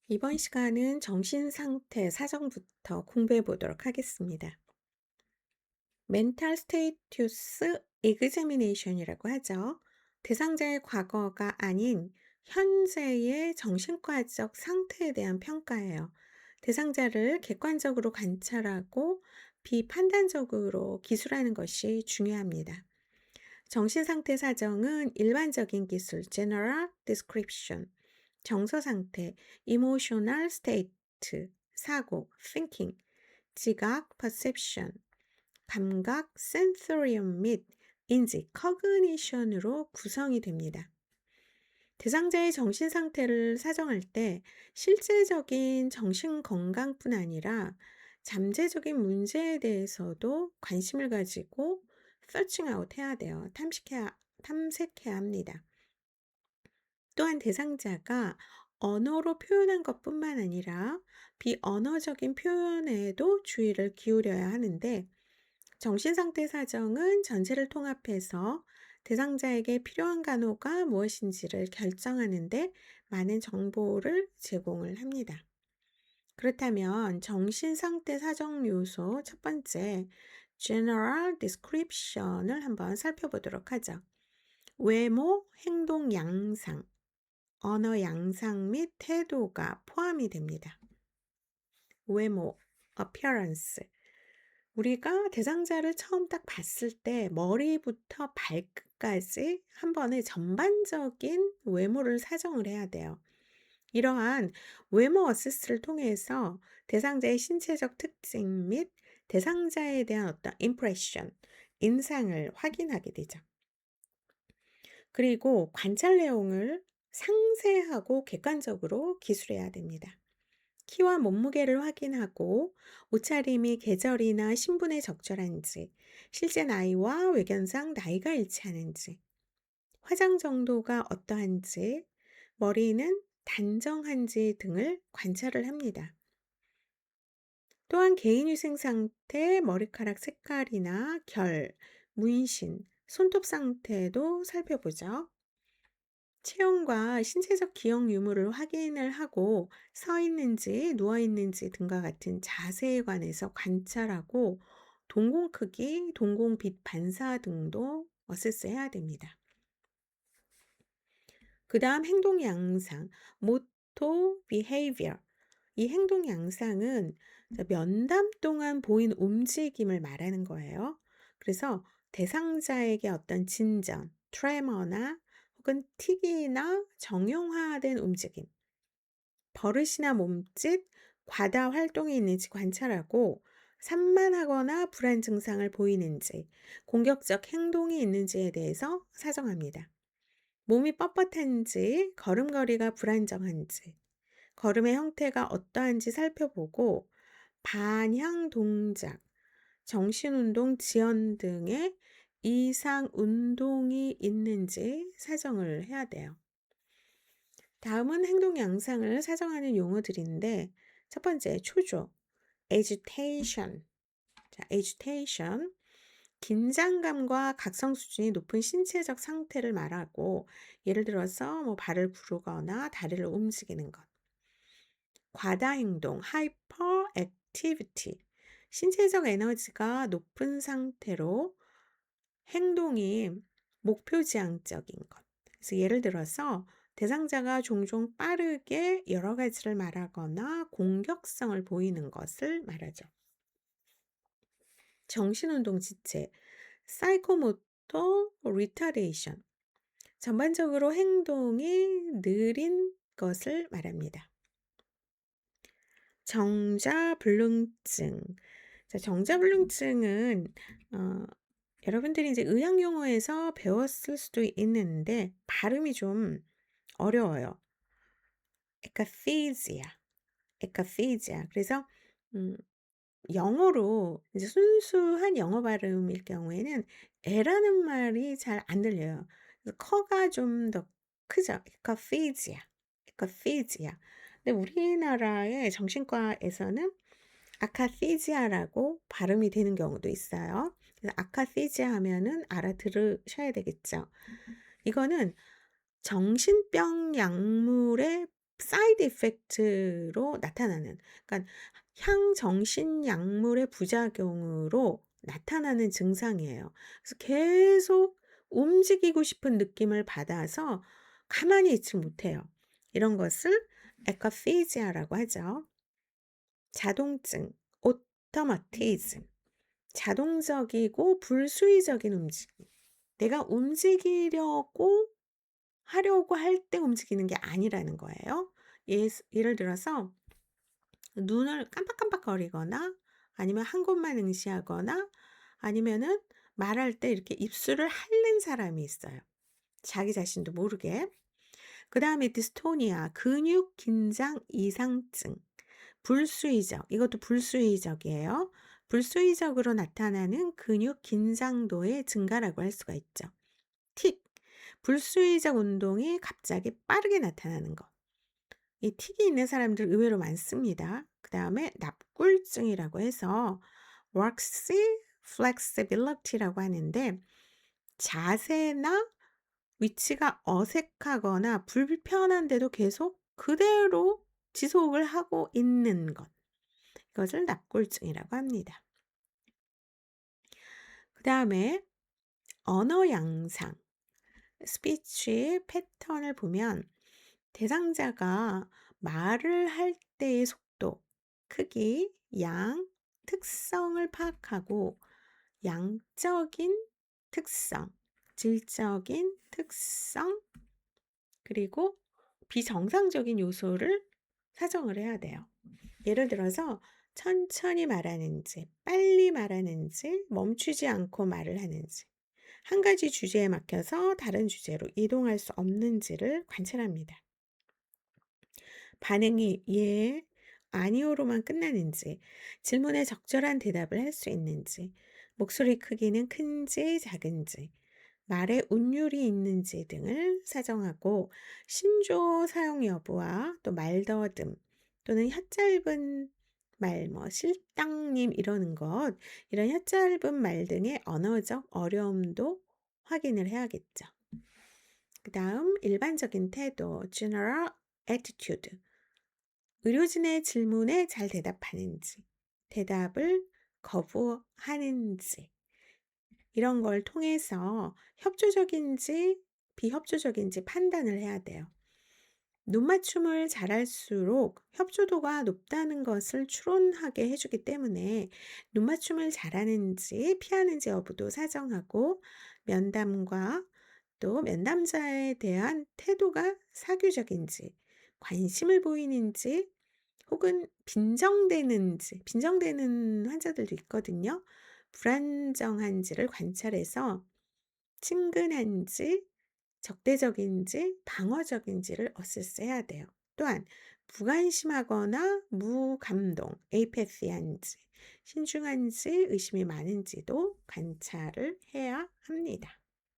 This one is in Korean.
이번 시간은 정신상태 사정부터 공부해 보도록 하겠습니다. 멘탈 스테이투스 에그자미네이션이라고 하죠. 대상자의 과거가 아닌 현재의 정신과적 상태에 대한 평가예요. 대상자를 객관적으로 관찰하고 비판단적으로 기술하는 것이 중요합니다. 정신상태 사정은 일반적인 기술, general description, 정서 상태, emotional state, 사고, thinking, 지각, perception, 감각, sensorium 및 인지, cognition으로 구성이 됩니다. 대상자의 정신 상태를 사정할 때 실제적인 정신 건강뿐 아니라 잠재적인 문제에 대해서도 관심을 가지고 searching out 해야 돼요. 탐색해야 합니다. 또한 대상자가 언어로 표현한 것뿐만 아니라 비언어적인 표현에도 주의를 기울여야 하는데 정신상태 사정은 전체를 통합해서 대상자에게 필요한 간호가 무엇인지를 결정하는데 많은 정보를 제공을 합니다. 그렇다면 정신상태 사정 요소 첫 번째, General Description을 한번 살펴보도록 하죠. 외모, 행동 양상, 언어 양상 및 태도가 포함이 됩니다. 외모, appearance. 우리가 대상자를 처음 딱 봤을 때 머리부터 발끝까지 한 번에 전반적인 외모를 사정을 해야 돼요. 이러한 외모 어세스를 통해서 대상자의 신체적 특징 및 대상자에 대한 어떤 impression, 인상을 확인하게 되죠. 그리고 관찰 내용을 상세하고 객관적으로 기술해야 됩니다. 키와 몸무게를 확인하고 옷차림이 계절이나 신분에 적절한지, 실제 나이와 외견상 나이가 일치하는지, 화장 정도가 어떠한지, 머리는 단정한지 등을 관찰을 합니다. 또한 개인위생 상태, 머리카락 색깔이나 결, 문신, 손톱 상태도 살펴보죠. 체온과 신체적 기억 유무를 확인을 하고 서 있는지 누워 있는지 등과 같은 자세에 관해서 관찰하고 동공 크기, 동공 빛 반사 등도 어세스해야 됩니다. 그 다음 행동 양상, 모토 behavior. 이 행동 양상은 면담 동안 보인 움직임을 말하는 거예요. 그래서 대상자에게 어떤 진전, 트레머나 혹은 틱이나 정형화된 움직임, 버릇이나 몸짓, 과다 활동이 있는지 관찰하고 산만하거나 불안 증상을 보이는지, 공격적 행동이 있는지에 대해서 사정합니다. 몸이 뻣뻣한지, 걸음걸이가 불안정한지, 걸음의 형태가 어떠한지 살펴보고 반향 동작, 정신운동 지연 등의 이상 운동이 있는지 사정을 해야 돼요. 다음은 행동 양상을 사정하는 용어들인데 첫 번째 초조, agitation. 자, agitation. 긴장감과 각성 수준이 높은 신체적 상태를 말하고 예를 들어서 뭐 발을 구르거나 다리를 움직이는 것. 과다 행동, hyperactivity. 신체적 에너지가 높은 상태로 행동이 목표지향적인 것. 그래서 예를 들어서 대상자가 종종 빠르게 여러 가지를 말하거나 공격성을 보이는 것을 말하죠. 정신운동 지체, 사이코모터 리타데이션. 전반적으로 행동이 느린 것을 말합니다. 정자불능증. 자, 정자불능증은 여러분들이 이제 의학 용어에서 배웠을 수도 있는데 발음이 좀 어려워요. akathisia, akathisia. 그래서 영어로 이제 순수한 영어 발음일 경우에는 에라는 말이 잘 안 들려요. 그래서 커가 좀 더 크죠. akathisia, akathisia. 근데 우리나라의 정신과에서는 아카시지아라고 발음이 되는 경우도 있어요. 그래서 아카시지아 하면은 알아들으셔야 되겠죠. 이거는 정신병 약물의 사이드 이펙트로 나타나는, 그러니까 향정신 약물의 부작용으로 나타나는 증상이에요. 그래서 계속 움직이고 싶은 느낌을 받아서 가만히 있지 못해요. 이런 것을 에카피지아라고 하죠. 자동증, 오토마티즘. 자동적이고 불수의적인 움직임. 내가 움직이려고 하려고 할 때 움직이는 게 아니라는 거예요. 예를 들어서 눈을 깜빡깜빡거리거나 아니면 한 곳만 응시하거나 아니면은 말할 때 이렇게 입술을 핥는 사람이 있어요. 자기 자신도 모르게. 그다음에 디스토니아, 근육 긴장 이상증. 불수의적, 이것도 불수의적이에요. 불수의적으로 나타나는 근육 긴장도의 증가라고 할 수가 있죠. 틱, 불수의적 운동이 갑자기 빠르게 나타나는 것. 이 틱이 있는 사람들 의외로 많습니다. 그 다음에 납골증이라고 해서 waxy flexibility라고 하는데 자세나 위치가 어색하거나 불편한데도 계속 그대로 지속을 하고 있는 것. 이것을 납골증이라고 합니다. 그 다음에 언어 양상, 스피치 패턴을 보면 대상자가 말을 할 때의 속도, 크기, 양, 특성을 파악하고 양적인 특성, 질적인 특성, 그리고 비정상적인 요소를 사정을 해야 돼요. 예를 들어서 천천히 말하는지, 빨리 말하는지, 멈추지 않고 말을 하는지, 한 가지 주제에 막혀서 다른 주제로 이동할 수 없는지를 관찰합니다. 반응이 예, 아니오로만 끝나는지, 질문에 적절한 대답을 할 수 있는지, 목소리 크기는 큰지 작은지, 말에 운율이 있는지 등을 사정하고 신조 사용 여부와 또 말더듬 또는 혀짧은 말, 실장님 이러는 것, 이런 혀짧은 말 등의 언어적 어려움도 확인을 해야겠죠. 그 다음 일반적인 태도, general attitude. 의료진의 질문에 잘 대답하는지, 대답을 거부하는지, 이런 걸 통해서 협조적인지 비협조적인지 판단을 해야 돼요. 눈맞춤을 잘할수록 협조도가 높다는 것을 추론하게 해주기 때문에 눈맞춤을 잘하는지 피하는지 여부도 사정하고 면담과 또 면담자에 대한 태도가 사교적인지 관심을 보이는지 혹은 빈정되는 환자들도 있거든요. 불안정한지를 관찰해서 친근한지 적대적인지 방어적인지를 어세스해야 돼요. 또한 무관심하거나 무감동, 에이패시한지 신중한지 의심이 많은지도 관찰을 해야 합니다.